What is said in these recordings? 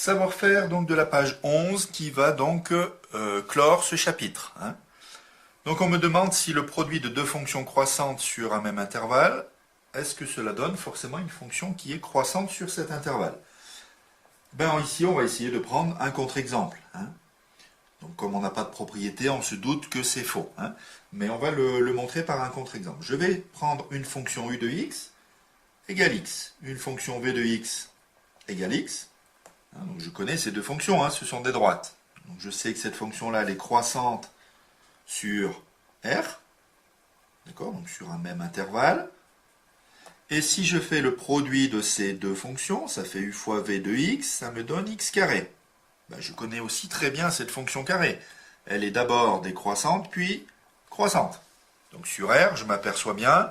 Savoir-faire donc de la page 11 qui va donc clore ce chapitre. Donc on me demande si le produit de deux fonctions croissantes sur un même intervalle, est-ce que cela donne forcément une fonction qui est croissante sur cet intervalle? Ici on va essayer de prendre un contre-exemple. Donc comme on n'a pas de propriété, on se doute que c'est faux. Mais on va le montrer par un contre-exemple. Je vais prendre une fonction u de x égale x, une fonction v de x égale x. Donc je connais ces deux fonctions, ce sont des droites. Donc je sais que cette fonction-là, elle est croissante sur R, d'accord, donc sur un même intervalle. Et si je fais le produit de ces deux fonctions, ça fait u fois v de x, ça me donne x carré. Je connais aussi très bien cette fonction carrée. Elle est d'abord décroissante, puis croissante. Donc sur R, je m'aperçois bien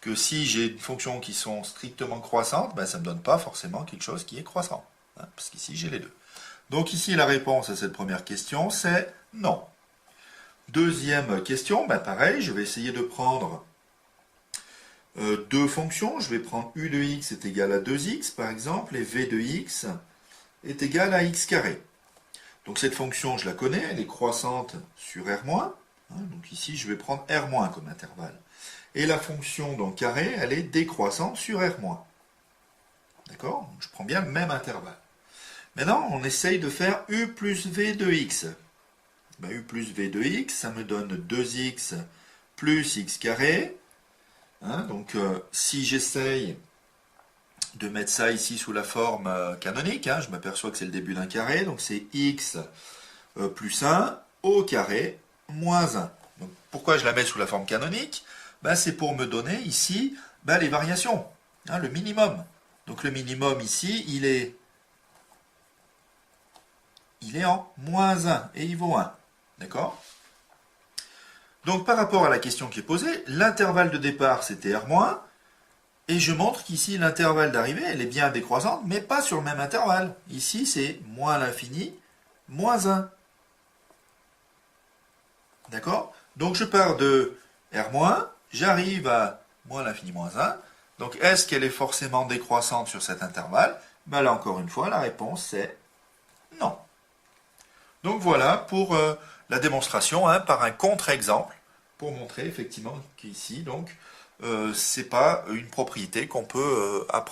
que si j'ai une fonction qui sont strictement croissantes, ça ne me donne pas forcément quelque chose qui est croissant. Parce qu'ici, j'ai les deux. Donc ici, la réponse à cette première question, c'est non. Deuxième question, pareil, je vais essayer de prendre deux fonctions. Je vais prendre u de x est égal à 2x, par exemple, et v de x est égal à x carré. Donc cette fonction, je la connais, elle est croissante sur R-. Donc ici, je vais prendre R- comme intervalle. Et la fonction donc carré, elle est décroissante sur R-. D'accord? Je prends bien le même intervalle. Maintenant, on essaye de faire u plus v de x. U plus v de x, ça me donne 2x plus x carré. Donc, si j'essaye de mettre ça ici sous la forme canonique, je m'aperçois que c'est le début d'un carré, donc c'est x plus 1 au carré moins 1. Donc, pourquoi je la mets sous la forme canonique? C'est pour me donner ici les variations, le minimum. Donc le minimum ici, il est en moins 1 et il vaut 1. D'accord? Donc par rapport à la question qui est posée, l'intervalle de départ c'était R-, et je montre qu'ici l'intervalle d'arrivée elle est bien décroissante, mais pas sur le même intervalle. Ici c'est moins l'infini, moins 1. D'accord? Donc je pars de R-, j'arrive à moins l'infini, moins 1. Donc est-ce qu'elle est forcément décroissante sur cet intervalle? Là encore une fois, la réponse c'est non. Donc voilà pour la démonstration par un contre-exemple pour montrer effectivement qu'ici donc c'est pas une propriété qu'on peut apprendre.